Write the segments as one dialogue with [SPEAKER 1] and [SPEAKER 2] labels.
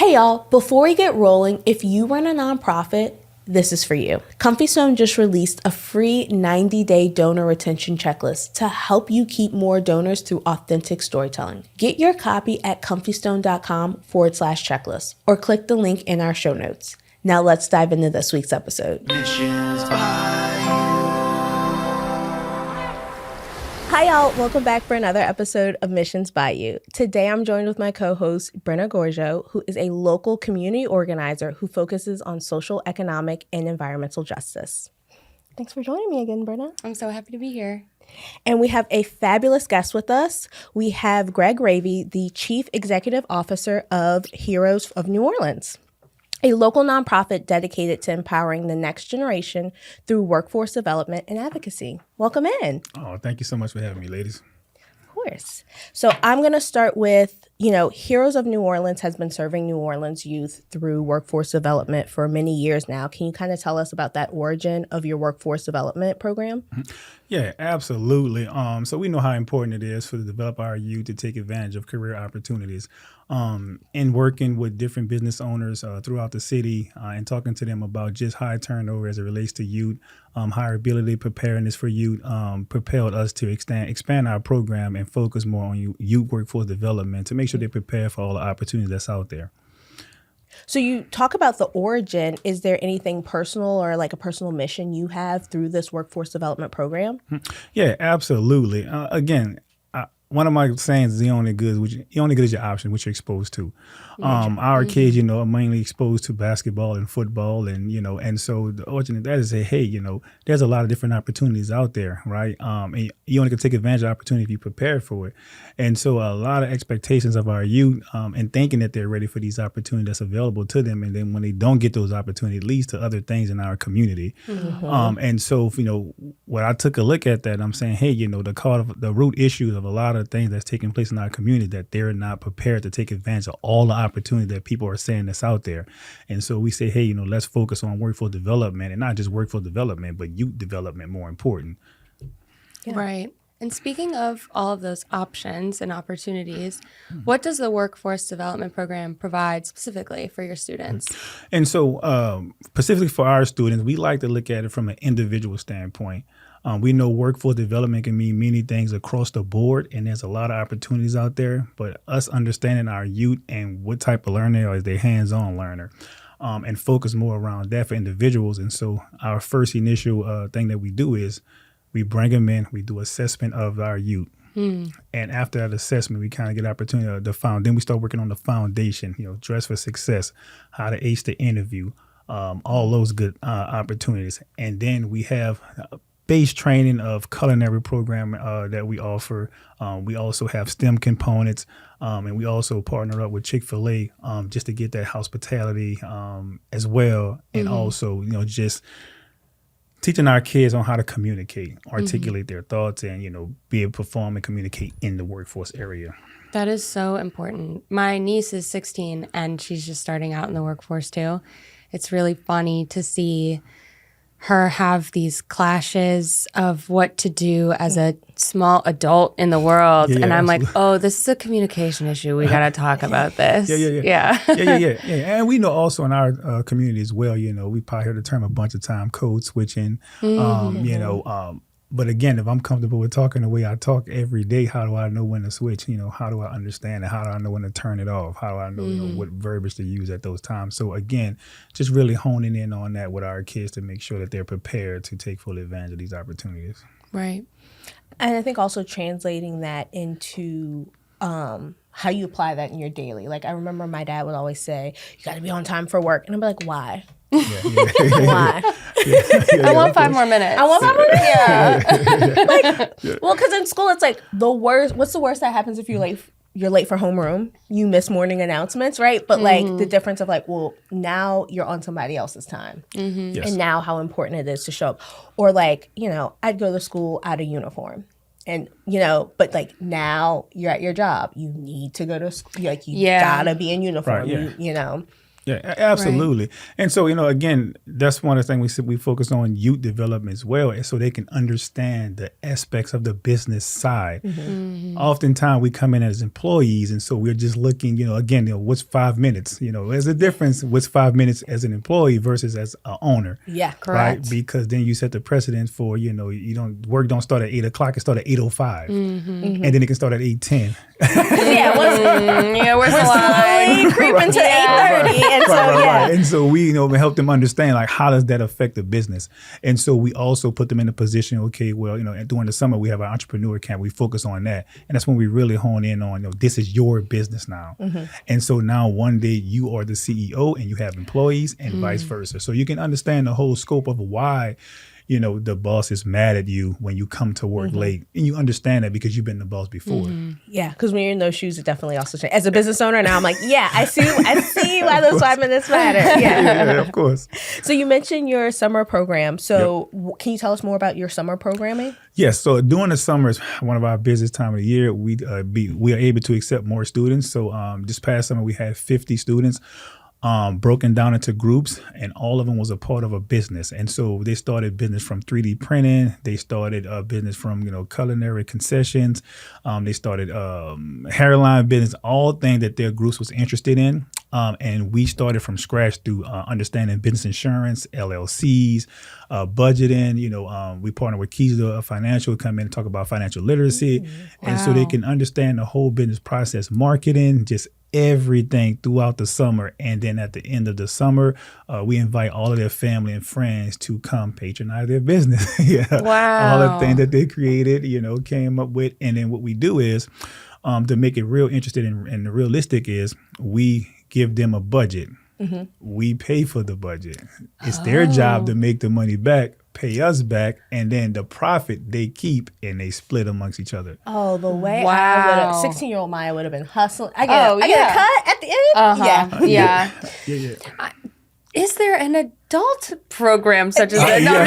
[SPEAKER 1] Hey y'all, before we get rolling, if you run a nonprofit, this is for you. Comfy Stone just released a free 90-day donor retention checklist to help you keep more donors through authentic storytelling. Get your copy at comfystone.com/checklist or click the link in our show notes. Now let's dive into this week's episode. Hi y'all, welcome back for another episode of Missions by You. Today I'm joined with my co-host Brenna Gorjo, who is a local community organizer who focuses on social, economic, and environmental justice. Thanks for joining me again, Brenna.
[SPEAKER 2] I'm so happy to be here.
[SPEAKER 1] And we have a fabulous guest with us. We have Greg Ravy, the Chief Executive Officer of Heroes of New Orleans, a local nonprofit dedicated to empowering the next generation through workforce development and advocacy. Welcome in.
[SPEAKER 3] Oh, thank you so much for having me, ladies.
[SPEAKER 1] Of course. So I'm going to start with, Heroes of New Orleans has been serving New Orleans youth through workforce development for many years now. Can you kind of tell us about that origin of your workforce development program?
[SPEAKER 3] Yeah, absolutely. So we know how important it is to develop our youth to take advantage of career opportunities. In working with different business owners throughout the city and talking to them about just high turnover as it relates to youth, higher ability preparedness for youth, propelled us to expand our program and focus more on youth workforce development to make sure they're prepared for all the opportunities that's out there.
[SPEAKER 1] So you talk about the origin. Is there anything personal or like a personal mission you have through this workforce development program?
[SPEAKER 3] Yeah, absolutely. Again, one of my sayings is the only good is your option, which you're exposed to. Our kids, are mainly exposed to basketball and football, and so the origin of that is say, hey, there's a lot of different opportunities out there, right? And you only can take advantage of opportunity if you prepare for it. And so a lot of expectations of our youth and thinking that they're ready for these opportunities that's available to them. And then when they don't get those opportunities, it leads to other things in our community. And so, when I took a look at that, I'm saying, hey, the root issues of a lot of things that's taking place in our community, that they're not prepared to take advantage of all the opportunity that people are saying that's out there. And so we say, hey, let's focus on workforce development, and not just workforce development, but youth development more important.
[SPEAKER 2] Yeah. Right. And speaking of all of those options and opportunities, what does the workforce development program provide specifically for your students?
[SPEAKER 3] And so specifically for our students, we like to look at it from an individual standpoint. We know workforce development can mean many things across the board, and there's a lot of opportunities out there. But us understanding our youth and what type of learner they are, is they hands-on learner, and focus more around that for individuals. And so our first initial thing that we do is we bring them in, we do assessment of our youth. And after that assessment, we kind of get opportunity to define. Then we start working on the foundation, dress for success, how to ace the interview, all those good opportunities. And then we have base training of culinary program that we offer. We also have STEM components, and we also partner up with Chick-fil-A just to get that hospitality as well. And also, just teaching our kids on how to communicate, articulate their thoughts, and, be able to perform and communicate in the workforce area.
[SPEAKER 2] That is so important. My niece is 16 and she's just starting out in the workforce too. It's really funny to see her have these clashes of what to do as a small adult in the world.
[SPEAKER 3] Yeah,
[SPEAKER 2] and I'm
[SPEAKER 3] absolutely.
[SPEAKER 2] like, oh, this is a communication issue. We got to talk about this.
[SPEAKER 3] Yeah. And we know also in our community as well, we probably heard the term a bunch of time, code switching, but again, if I'm comfortable with talking the way I talk every day, how do I know when to switch? How do I understand it? How do I know when to turn it off? How do I know, what verbiage to use at those times? So again, just really honing in on that with our kids to make sure that they're prepared to take full advantage of these opportunities.
[SPEAKER 2] Right.
[SPEAKER 1] And I think also translating that into how you apply that in your daily. Like I remember my dad would always say, you got to be on time for work. And I'd be like, why? Why?
[SPEAKER 2] I want 5 more minutes.
[SPEAKER 1] I want 5 more minutes. Yeah. Well, because in school it's like the worst. What's the worst that happens if you're late? You're late for homeroom. You miss morning announcements, right? But like the difference of like, well, now you're on somebody else's time,
[SPEAKER 3] Yes.
[SPEAKER 1] and now how important it is to show up. Or like, I'd go to school out of uniform. And, but like now you're at your job. You need to go to school. Like you gotta be in uniform,
[SPEAKER 3] Right, yeah. Yeah, absolutely. And so, again, that's one of the things we said we focus on youth development as well, so they can understand the aspects of the business side. Oftentimes we come in as employees, and so we're just looking, again, what's 5 minutes? There's a difference what's 5 minutes as an employee versus as an owner.
[SPEAKER 1] Yeah,
[SPEAKER 3] Right?
[SPEAKER 2] Correct.
[SPEAKER 3] Because then you set the precedent for, work don't start at 8:00, it start at 8:05. And then it can start at 8:10.
[SPEAKER 1] yeah.
[SPEAKER 2] Where's the line?
[SPEAKER 1] Slowly creeping to 8:30, and so yeah.
[SPEAKER 3] And so we, help them understand, like, how does that affect the business? And so we also put them in a position, okay, well, during the summer we have our entrepreneur camp. We focus on that. And that's when we really hone in on, this is your business now. And so now one day you are the CEO and you have employees and vice versa. So you can understand the whole scope of why, the boss is mad at you when you come to work late. And you understand that because you've been the boss before.
[SPEAKER 1] Yeah, because when you're in those shoes, it definitely also changes. As a business owner now, I'm like, yeah, I see why those 5 minutes matter.
[SPEAKER 3] Yeah, of course.
[SPEAKER 1] So you mentioned your summer program. So can you tell us more about your summer programming?
[SPEAKER 3] Yes. So during the summer is one of our busiest time of the year. We are able to accept more students. So this past summer we had 50 students. Broken down into groups, and all of them was a part of a business. And so they started business from 3D printing. They started a business from, culinary concessions. They started hairline business, all things that their groups was interested in. And we started from scratch through understanding business insurance, LLCs, budgeting. We partner with Keys to Financial, come in and talk about financial literacy. And so they can understand the whole business process, marketing, just everything throughout the summer. And then at the end of the summer, we invite all of their family and friends to come patronize their business.
[SPEAKER 2] Wow.
[SPEAKER 3] All the things that they created, came up with. And then what we do is to make it real interesting and realistic is we give them a budget. We pay for the budget. It's their job to make the money back, pay us back, and then the profit they keep and they split amongst each other.
[SPEAKER 1] Oh, the way
[SPEAKER 2] Wow.
[SPEAKER 1] 16-year-old Maya would have been hustling. I get a cut at the end.
[SPEAKER 2] Yeah.
[SPEAKER 3] Yeah.
[SPEAKER 2] Is there an adult program such as that? No, I'm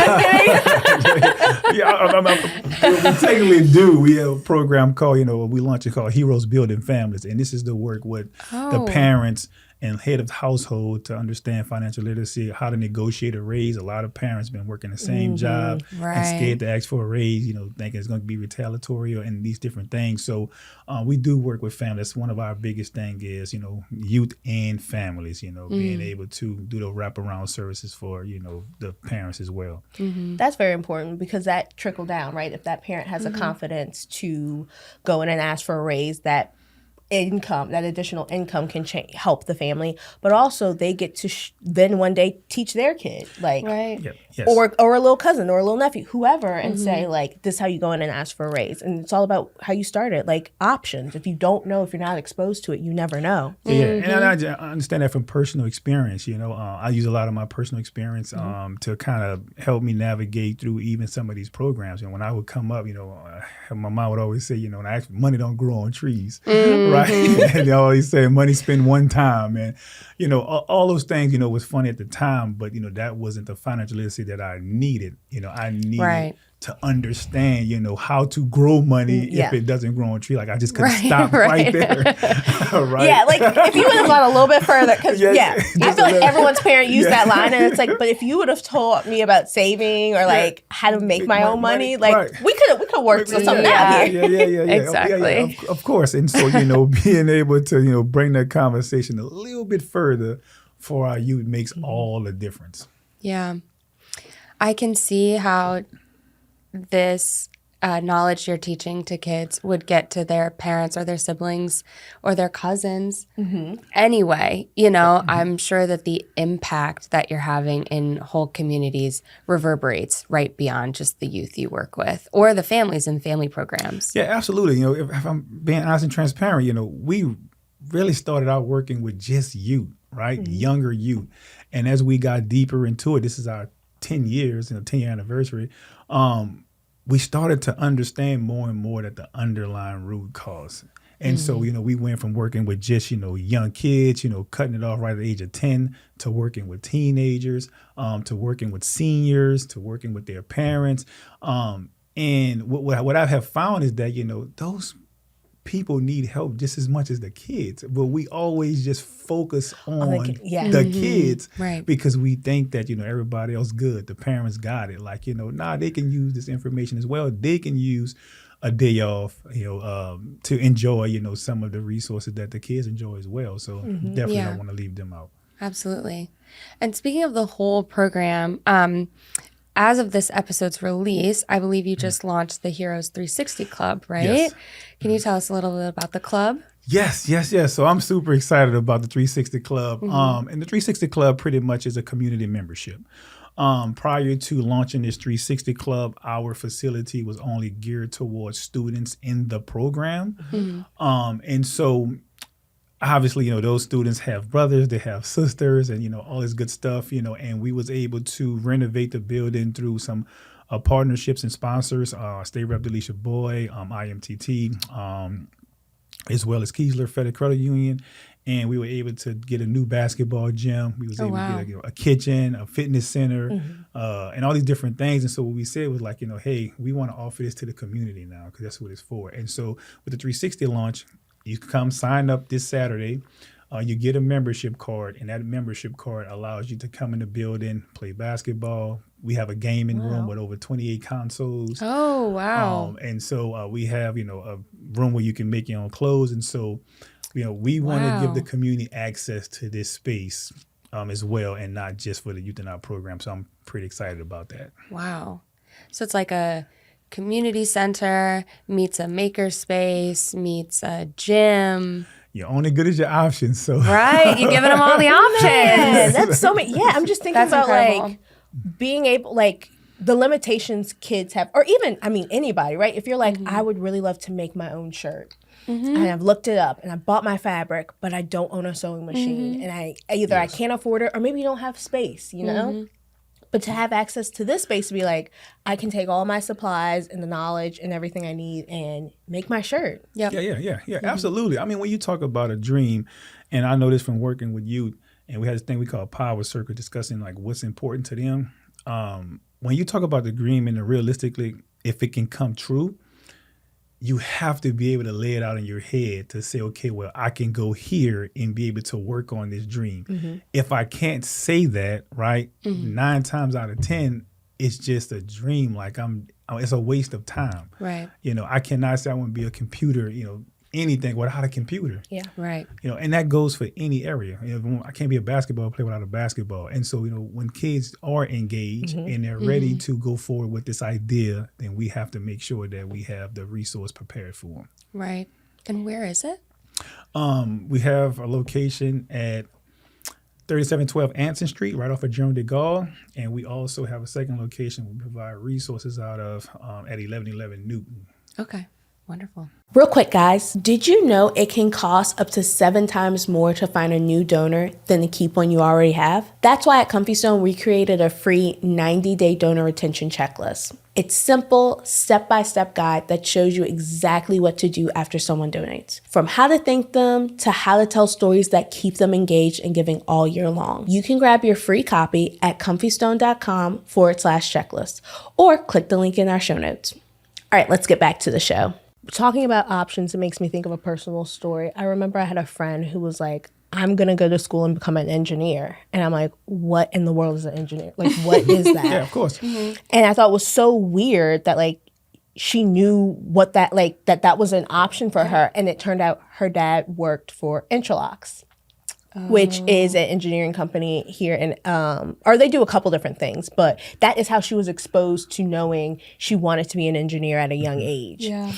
[SPEAKER 2] just kidding.
[SPEAKER 3] We technically do. We have a program called, we launch it called Heroes Building Families. And this is the work with the parents and head of household to understand financial literacy, how to negotiate a raise. A lot of parents been working the same job and scared to ask for a raise, thinking it's going to be retaliatory and these different things. So we do work with families. That's one of our biggest thing is, youth and families, being able to do the wraparound services for, the parents as well.
[SPEAKER 1] That's very important because that trickle down, right? If that parent has a confidence to go in and ask for a raise, that additional income can help the family, but also they get to then one day teach their kid, like,
[SPEAKER 3] Yes.
[SPEAKER 1] or a little cousin or a little nephew, whoever, and say, like, this is how you go in and ask for a raise. And it's all about how you start it, like options. If you don't know, if you're not exposed to it, you never know.
[SPEAKER 3] Yeah, and I understand that from personal experience. I use a lot of my personal experience to kind of help me navigate through even some of these programs. When I would come up, my mom would always say, when I ask, money don't grow on trees, right? And they always say money spent one time, and all those things, was funny at the time, but that wasn't the financial literacy that I needed. I needed to understand, how to grow money if it doesn't grow on a tree. Like, I just couldn't stop right there. Right?
[SPEAKER 1] Yeah, like if you would have gone a little bit further, because I feel like everyone's parent used that line, and it's like, but if you would have taught me about saving or like how to make my own money, like we could work something out here.
[SPEAKER 3] Yeah.
[SPEAKER 2] Exactly.
[SPEAKER 3] Of course. And so, being able to, bring that conversation a little bit further for our youth makes all the difference.
[SPEAKER 2] Yeah. I can see how this knowledge you're teaching to kids would get to their parents or their siblings or their cousins anyway. I'm sure that the impact that you're having in whole communities reverberates right beyond just the youth you work with or the families and family programs.
[SPEAKER 3] Yeah, absolutely. If I'm being honest and transparent, we really started out working with just youth, right? Younger youth. And as we got deeper into it, this is our 10 years, 10-year anniversary, we started to understand more and more that the underlying root cause. And so, we went from working with just, young kids, cutting it off right at the age of 10 to working with teenagers, to working with seniors, to working with their parents. And what I have found is that, those people need help just as much as the kids, but we always just focus on
[SPEAKER 1] yeah.
[SPEAKER 3] the kids,
[SPEAKER 2] Right.
[SPEAKER 3] because we think that, everybody else good. The parents got it. Like, they can use this information as well. They can use a day off, to enjoy, some of the resources that the kids enjoy as well. So definitely don't want to leave them out.
[SPEAKER 2] Absolutely. And speaking of the whole program, as of this episode's release, I believe you just launched the Heroes 360 Club, right?
[SPEAKER 3] Yes.
[SPEAKER 2] Can you tell us a little bit about the club?
[SPEAKER 3] Yes. So I'm super excited about the 360 Club. And the 360 Club pretty much is a community membership. Prior to launching this 360 Club, our facility was only geared towards students in the program. And so obviously, those students have brothers, they have sisters, and, all this good stuff, and we was able to renovate the building through some partnerships and sponsors, State Rep Delisha Boy, IMTT, as well as Keesler Federal Credit Union. And we were able to get a new basketball gym. We was able to get a kitchen, a fitness center, and all these different things. And so what we said was like, hey, we want to offer this to the community now, because that's what it's for. And so with the 360 launch, you come sign up this Saturday. You get a membership card, and that membership card allows you to come in the building, play basketball. We have a gaming room with over 28 consoles.
[SPEAKER 2] Oh, wow.
[SPEAKER 3] And so we have, a room where you can make your own clothes. And so, we want to give the community access to this space as well, and not just for the youth in our program. So I'm pretty excited about that.
[SPEAKER 2] Wow. So it's like a community center meets a maker space, meets a gym.
[SPEAKER 3] You're only good as your options. So
[SPEAKER 2] Right? You're giving them all the options.
[SPEAKER 1] Yeah, that's so many. Yeah, I'm just thinking
[SPEAKER 2] That's
[SPEAKER 1] about
[SPEAKER 2] incredible.
[SPEAKER 1] like being able, like the limitations kids have, or even, anybody, right? If you're like, I would really love to make my own shirt. And I've looked it up and I bought my fabric, but I don't own a sewing machine. And I can't afford it, or maybe you don't have space, But to have access to this space, to be like, I can take all my supplies and the knowledge and everything I need and make my shirt.
[SPEAKER 2] Yep.
[SPEAKER 3] Yeah, absolutely. When you talk about a dream, and I know this from working with youth, and we had this thing we call Power Circle, discussing like what's important to them. When you talk about the dream and realistically, if it can come true, you have to be able to lay it out in your head to say, okay, well, I can go here and be able to work on this dream. If I can't say that, right, 9 times out of 10, it's just a dream. Like it's a waste of time.
[SPEAKER 2] Right.
[SPEAKER 3] I cannot say I want to be a computer, anything without a computer.
[SPEAKER 1] Yeah.
[SPEAKER 2] Right.
[SPEAKER 3] And that goes for any area. I can't be a basketball player without a basketball. And so, when kids are engaged and they're ready to go forward with this idea, then we have to make sure that we have the resource prepared for them.
[SPEAKER 2] Right. And where is it?
[SPEAKER 3] We have a location at 3712 Anson Street, right off of General de Gaulle. And we also have a second location we provide resources out of at 1111 Newton.
[SPEAKER 2] Okay. Wonderful.
[SPEAKER 1] Real quick, guys, did you know it can cost up to 7 times more to find a new donor than to keep one you already have? That's why at Comfy Stone, we created a free 90-day donor retention checklist. It's simple, step-by-step guide that shows you exactly what to do after someone donates. From how to thank them to how to tell stories that keep them engaged and giving all year long. You can grab your free copy at comfystone.com/checklist or click the link in our show notes. All right, let's get back to the show. Talking about options, it makes me think of a personal story. I remember I had a friend who was like, I'm going to go to school and become an engineer. And I'm like, what in the world is an engineer? Like, what is that?
[SPEAKER 3] Yeah, of course.
[SPEAKER 1] And I thought it was so weird that like she knew what that, like, that was an option for her. And it turned out her dad worked for Interlocks, which is an engineering company here in, or they do a couple different things, but that is how she was exposed to knowing she wanted to be an engineer at a young age.
[SPEAKER 2] Yeah.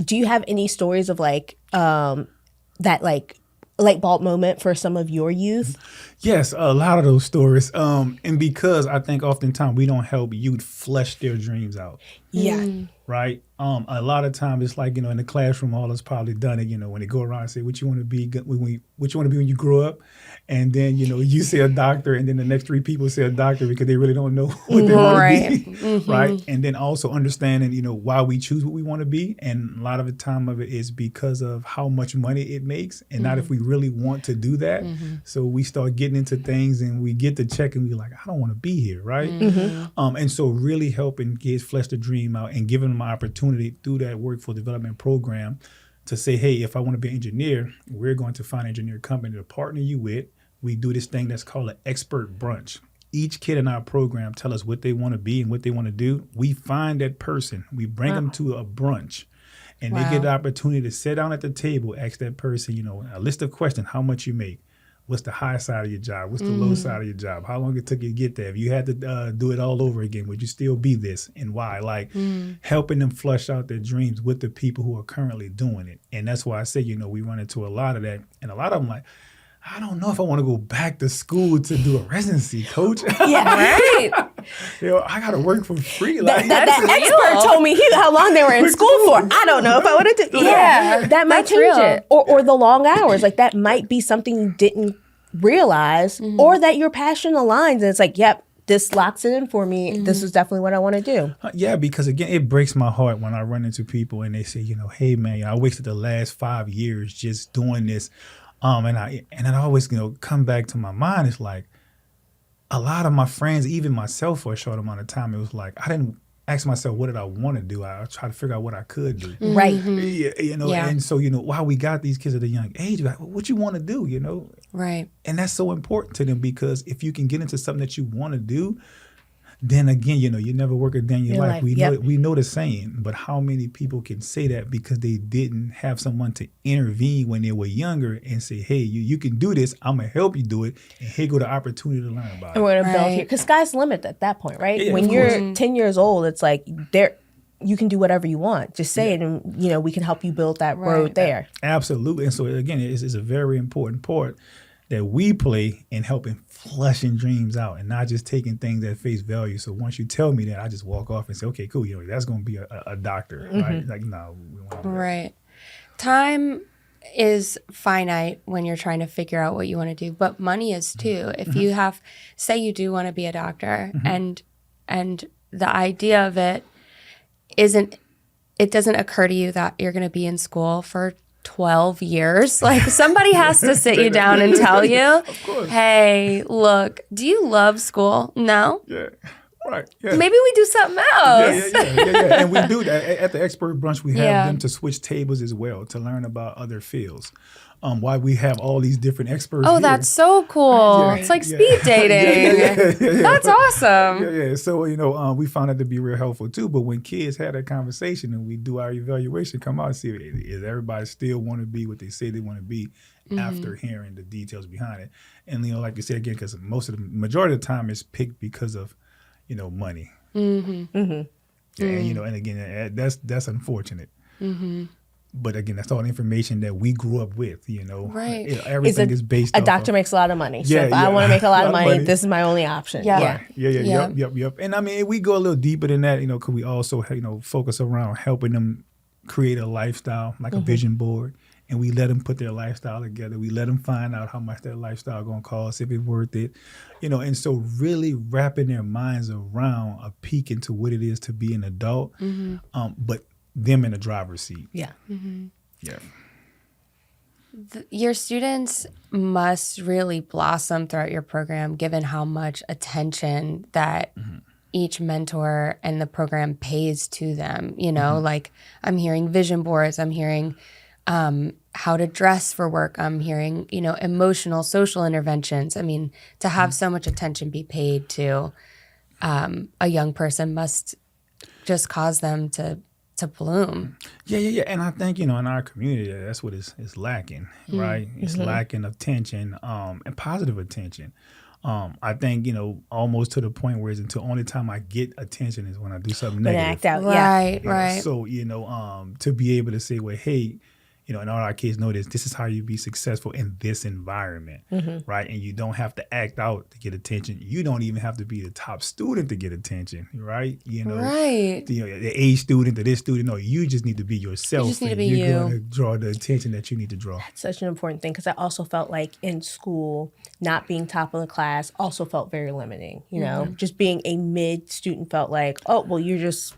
[SPEAKER 1] Do you have any stories of like, that like light bulb moment for some of your youth?
[SPEAKER 3] Yes, a lot of those stories. And because I think oftentimes we don't help youth flesh their dreams out.
[SPEAKER 1] Yeah.
[SPEAKER 3] Right. A lot of times it's like, in the classroom, all of us probably done it, when they go around and say, what you want to be, what you want to be when you grow up. And then, you say a doctor, and then the next 3 people say a doctor because they really don't know what they want to be. Right. And then also understanding, why we choose what we want to be. And a lot of the time of it is because of how much money it makes and not if we really want to do that. So we start getting into things and we get the check and we're like, I don't want to be here. Right. And so really helping kids flesh the dream out and giving them them an opportunity through that workforce development program to say, hey, if I want to be an engineer, we're going to find an engineer company to partner you with. We do this thing that's called an expert brunch. Each kid in our program tell us what they want to be and what they want to do. We find that person. We bring them to a brunch. And they get the opportunity to sit down at the table, ask that person, a list of questions, how much you make, what's the high side of your job, what's the low side of your job, how long it took you to get there. If you had to do it all over again, would you still be this and why? Like helping them flush out their dreams with the people who are currently doing it. And that's why I say, we run into a lot of that. And a lot of them like, I don't know if I want to go back to school to do a residency, coach.
[SPEAKER 2] Yeah, right.
[SPEAKER 3] I got to work for free.
[SPEAKER 1] That expert told me how long they were in school for. I don't know if I want to do. Yeah, that might change it. Or the long hours. Like that might be something you didn't realize, or that your passion aligns, and it's like, yep, this locks it in for me. This is definitely what I want to do.
[SPEAKER 3] Yeah, because again, it breaks my heart when I run into people and they say, hey man, I wasted the last 5 years just doing this. And I always, come back to my mind. It's like a lot of my friends, even myself for a short amount of time, it was like, I didn't ask myself, what did I want to do? I tried to figure out what I could do.
[SPEAKER 1] Right.
[SPEAKER 3] And so, while we got these kids at a young age, like, what you want to do,
[SPEAKER 2] Right.
[SPEAKER 3] And that's so important to them because if you can get into something that you want to do, then again, you never work a day in your life. We know the saying, but how many people can say that because they didn't have someone to intervene when they were younger and say, hey, you can do this. I'm going to help you do it. And here go the opportunity to learn about it.
[SPEAKER 1] And we're going to build here. Because sky's the limit at that point, right? When you're 10 years old, it's like you can do whatever you want. Just say it and, we can help you build that road there.
[SPEAKER 3] Absolutely. And so, again, it's a very important part that we play in helping flushing dreams out and not just taking things at face value. So once you tell me that, I just walk off and say, okay, cool. That's going to be a doctor, right? Like, no, we want to.
[SPEAKER 2] Right. Time is finite when you're trying to figure out what you want to do, but money is too. If you say you do want to be a doctor and the idea of it doesn't occur to you that you're going to be in school for 12 years. Like somebody has to sit you down and tell you, hey, look, do you love school? No?
[SPEAKER 3] Yeah. Right. Yeah.
[SPEAKER 2] Maybe we do something else.
[SPEAKER 3] Yeah. And we do that. At the expert brunch, we have them to switch tables as well to learn about other fields. Why we have all these different experts.
[SPEAKER 2] Oh,
[SPEAKER 3] here.
[SPEAKER 2] That's so cool. Yeah, it's like speed dating. That's awesome.
[SPEAKER 3] Yeah. So, we found that to be real helpful too. But when kids had that conversation and we do our evaluation, come out and see if everybody still want to be what they say they want to be after hearing the details behind it. And, like you said, again, because majority of the time it's picked because of, money. And, and again, that's unfortunate. But again, that's all the information that we grew up with,
[SPEAKER 2] Right.
[SPEAKER 3] Everything is based on.
[SPEAKER 1] A doctor makes a lot of money. So if I want to make a lot of money, this is my only option.
[SPEAKER 2] Yeah.
[SPEAKER 3] Right. Yep. And I mean, we go a little deeper than that, because we also, focus around helping them create a lifestyle, like a vision board. And we let them put their lifestyle together. We let them find out how much their lifestyle going to cost, if it's worth it, and so really wrapping their minds around a peek into what it is to be an adult, but them in the driver's seat.
[SPEAKER 1] Yeah.
[SPEAKER 3] Yeah.
[SPEAKER 2] Your students must really blossom throughout your program, given how much attention that each mentor and the program pays to them. Like I'm hearing vision boards, I'm hearing how to dress for work, I'm hearing, emotional, social interventions. I mean, to have so much attention be paid to a young person must just cause them to bloom.
[SPEAKER 3] Yeah. And I think, in our community, that's what is lacking, right? It's lacking attention and positive attention. I think, almost to the point where it's until only time I get attention is when I do something negative.
[SPEAKER 1] Act out,
[SPEAKER 2] Right.
[SPEAKER 3] So, to be able to say, well, hey, and all our kids know this is how you be successful in this environment, right? And you don't have to act out to get attention. You don't even have to be the top student to get attention, right?
[SPEAKER 2] Right.
[SPEAKER 3] The A student to this student. No, you just need to be yourself.
[SPEAKER 2] You just need to be
[SPEAKER 3] you're going to draw the attention that you need to draw.
[SPEAKER 1] That's such an important thing because I also felt like in school, not being top of the class also felt very limiting. Just being a mid student felt like, oh, well, you're just...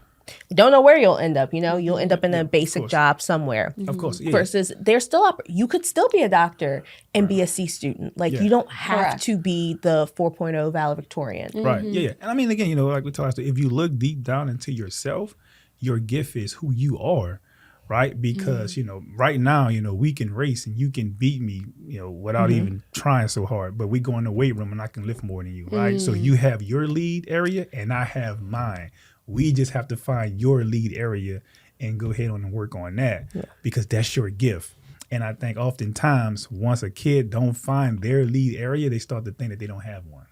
[SPEAKER 1] You don't know where you'll end up, You'll end up in a basic job somewhere.
[SPEAKER 3] Of course, yeah.
[SPEAKER 1] Versus there's still you could still be a doctor and be a C student. Like you don't have to be the 4.0 valedictorian.
[SPEAKER 3] Right, yeah. And I mean, again, like we talked about, if you look deep down into yourself, your gift is who you are, right? Because, right now, we can race and you can beat me, without even trying so hard. But we go in the weight room and I can lift more than you, right? So you have your lead area and I have mine. We just have to find your lead area and go ahead on and work on that because that's your gift. And I think oftentimes once a kid don't find their lead area, they start to think that they don't have one.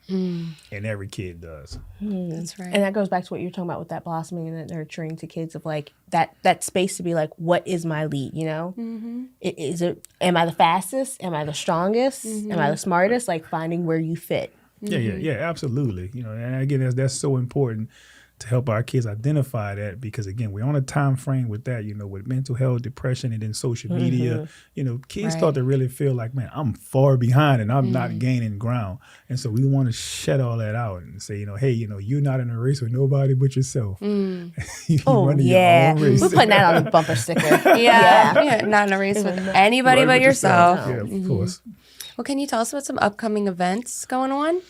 [SPEAKER 3] And every kid does.
[SPEAKER 2] That's right.
[SPEAKER 1] And that goes back to what you're talking about with that blossoming and that nurturing to kids of like that space to be like, what is my lead, Is it, am I the fastest? Am I the strongest? Am I the smartest? Like finding where you fit.
[SPEAKER 3] Yeah, absolutely. And again, that's so important to help our kids identify that because, again, we're on a time frame with that, with mental health, depression, and then social media. Kids start to really feel like, man, I'm far behind and I'm not gaining ground. And so we want to shut all that out and say, hey, you're not in a race with nobody but yourself. You're running your own race.
[SPEAKER 1] We're putting that on the bumper sticker.
[SPEAKER 2] Yeah, not in a race with anybody but yourself.
[SPEAKER 3] Yeah, of course.
[SPEAKER 2] Well, can you tell us about some upcoming events going on?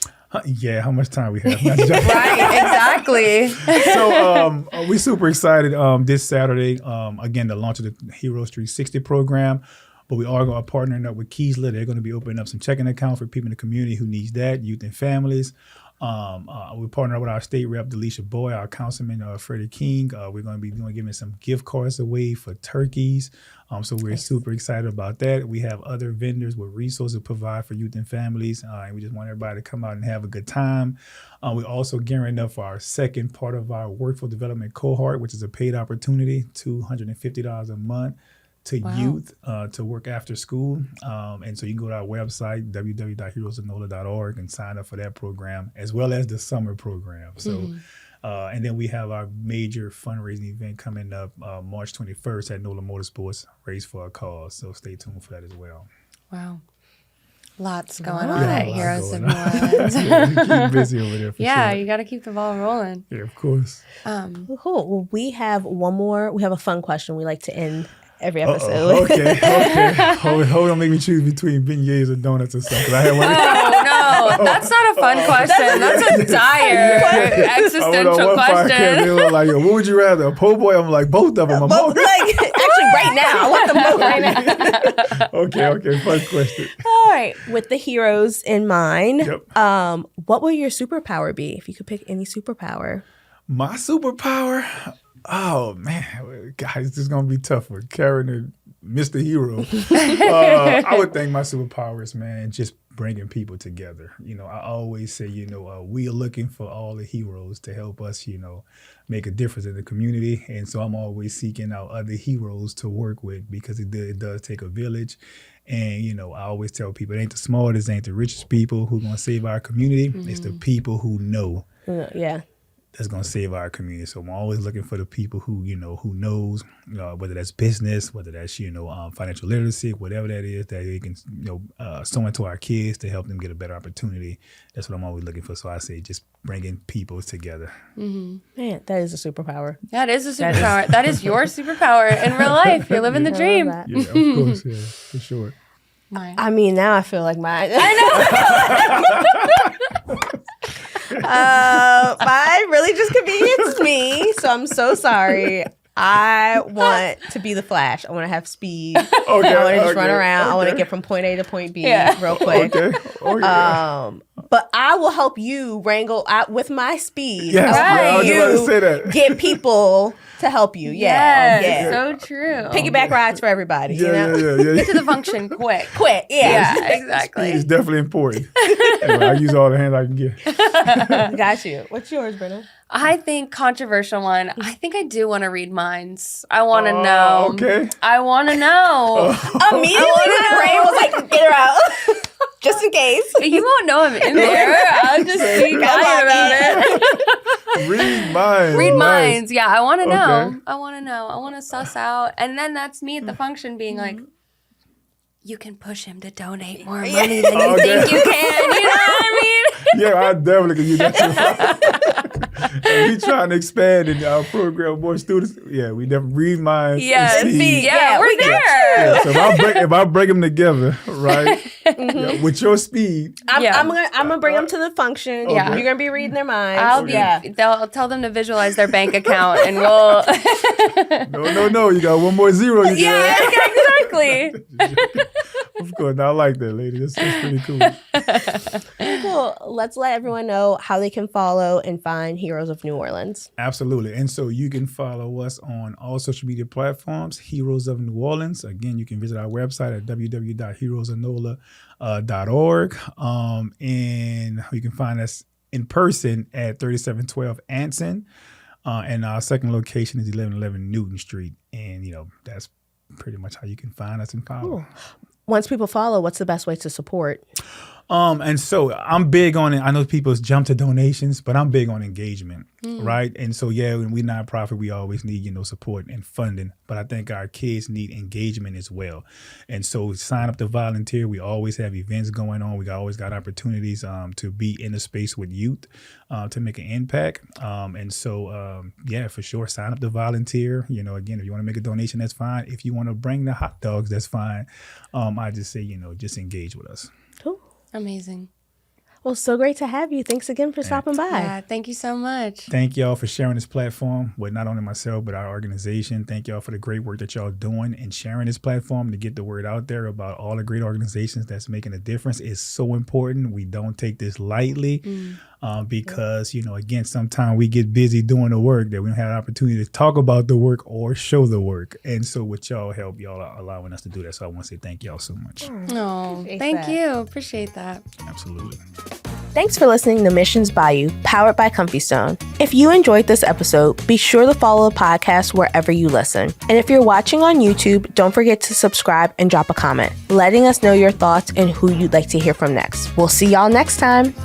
[SPEAKER 3] Yeah, how much time we have?
[SPEAKER 2] Right, exactly.
[SPEAKER 3] So we're super excited this Saturday, again, the launch of the Heroes 360 program. But we are partnering up with Keysler. They're going to be opening up some checking accounts for people in the community who needs that, youth and families. We're partnering up with our state rep, Delisha Boy, our councilman, Freddie King. We're going to be giving some gift cards away for turkeys. So we're super excited about that. We have other vendors with resources to provide for youth and families. And we just want everybody to come out and have a good time. We're also gearing up for our second part of our workforce development cohort, which is a paid opportunity, $250 a month to youth to work after school. And so you can go to our website, www.heroesofnola.org, and sign up for that program, as well as the summer program. So, and then we have our major fundraising event coming up March 21st at NOLA Motorsports, Race for a Cause. So stay tuned for that as well.
[SPEAKER 2] Wow. Lots going on at Heroes of New Orleans.
[SPEAKER 3] You keep busy over there for sure.
[SPEAKER 2] You got to keep the ball rolling.
[SPEAKER 3] Yeah, of course.
[SPEAKER 1] Cool. Well, we have one more. We have a fun question we like to end every episode.
[SPEAKER 3] Okay. Hold on, make me choose between beignets or donuts or something. I had one.
[SPEAKER 2] No, that's not a fun question. That's a dire existential question.
[SPEAKER 3] They were like, what would you rather, a po' boy? I'm like, both of them.
[SPEAKER 1] Actually, right now. I want them both right now.
[SPEAKER 3] Okay. Fun question.
[SPEAKER 1] All right. With the heroes in mind,
[SPEAKER 3] Yep.
[SPEAKER 1] What would your superpower be if you could pick any superpower?
[SPEAKER 3] My superpower? Oh, man. Guys, this is going to be tough for Karen and Mr. Hero. I would think my superpower is, man, just bringing people together. I always say, we are looking for all the heroes to help us, make a difference in the community. And so I'm always seeking out other heroes to work with because it does take a village. And, I always tell people it ain't the smartest, ain't the richest people who going to save our community. It's the people who know.
[SPEAKER 1] Yeah.
[SPEAKER 3] That's going to save our community. So I'm always looking for the people who knows, whether that's business, whether that's, financial literacy, whatever that is, that they can, sow into our kids to help them get a better opportunity. That's what I'm always looking for. So I say just bringing people together.
[SPEAKER 1] Man, that is a superpower.
[SPEAKER 2] That is a superpower. That is your superpower in real life. You're living the dream.
[SPEAKER 3] Yeah, of course. Yeah, for sure.
[SPEAKER 2] Mine.
[SPEAKER 1] I mean, now I feel like mine. I know. Mine really just convenienced me, so I'm so sorry. I want to be the Flash. I want to have speed. I want to just run around. I want to get from point A to point B real quick. But I will help you wrangle out with my speed.
[SPEAKER 3] Yes, I was about to say that.
[SPEAKER 1] Get people to help you.
[SPEAKER 2] Yes, so true.
[SPEAKER 1] Piggyback rides for everybody.
[SPEAKER 3] Yeah.
[SPEAKER 2] Get to the function quick.
[SPEAKER 1] Yeah,
[SPEAKER 2] exactly.
[SPEAKER 3] It's definitely important. Anyway, I use all the hands I can get.
[SPEAKER 1] Got you. What's yours, Brenna?
[SPEAKER 2] I think controversial one. I think I do want to read minds. I want to know.
[SPEAKER 3] Okay.
[SPEAKER 2] I want to know.
[SPEAKER 1] Immediately my brain was like, get her out. Just in case.
[SPEAKER 2] You won't know I'm in there. I'll just be quiet about it.
[SPEAKER 3] Read minds.
[SPEAKER 2] Read minds. Yeah, I want to know.
[SPEAKER 3] Okay.
[SPEAKER 2] I want to know. I want to suss out. And then that's me at the function being like, you can push him to donate more money than you think you can. You know what I mean?
[SPEAKER 3] Yeah, I definitely can use that. And we trying to expand in our program with more students. Yeah, we definitely read minds.
[SPEAKER 2] Yes,
[SPEAKER 3] and speed.
[SPEAKER 2] yeah, we're there.
[SPEAKER 3] Yeah, so if I break them together, right, Yeah, with your speed.
[SPEAKER 1] I'm gonna bring them to the function.
[SPEAKER 2] Yeah.
[SPEAKER 1] You're gonna be reading their minds.
[SPEAKER 2] They'll tell them to visualize their bank account and we'll.
[SPEAKER 3] No. You got one more zero. You
[SPEAKER 2] Yeah, exactly.
[SPEAKER 3] Of course. I like that, lady. That's pretty cool.
[SPEAKER 1] Cool. Let's let everyone know how they can follow and find Heroes of New Orleans.
[SPEAKER 3] Absolutely. And so you can follow us on all social media platforms, Heroes of New Orleans. Again, you can visit our website at www.heroesofnola.org. And you can find us in person at 3712 Anson. And our second location is 1111 Newton Street. And, that's pretty much how you can find us and follow.
[SPEAKER 1] Cool. Once people follow, what's the best way to support?
[SPEAKER 3] And so I'm big on it. I know people jump to donations, but I'm big on engagement, right? And so, when we nonprofit, we always need, support and funding. But I think our kids need engagement as well. And so sign up to volunteer. We always have events going on. We always got opportunities to be in the space with youth to make an impact. And so, for sure, sign up to volunteer. Again, if you want to make a donation, that's fine. If you want to bring the hot dogs, that's fine. I just say, just engage with us.
[SPEAKER 1] Cool.
[SPEAKER 2] Amazing.
[SPEAKER 1] Well, so great to have you. Thanks again for stopping by.
[SPEAKER 2] Yeah, thank you so much.
[SPEAKER 3] Thank y'all for sharing this platform with not only myself, but our organization. Thank y'all for the great work that y'all doing and sharing this platform to get the word out there about all the great organizations that's making a difference. It's so important. We don't take this lightly because, again, sometimes we get busy doing the work that we don't have an opportunity to talk about the work or show the work. And so with y'all help, y'all are allowing us to do that. So I want to say thank y'all so much.
[SPEAKER 2] Oh, thank you. Appreciate that.
[SPEAKER 3] Absolutely.
[SPEAKER 1] Thanks for listening to Missions Bayou, powered by Comfy Stone. If you enjoyed this episode, be sure to follow the podcast wherever you listen. And if you're watching on YouTube, don't forget to subscribe and drop a comment, letting us know your thoughts and who you'd like to hear from next. We'll see y'all next time.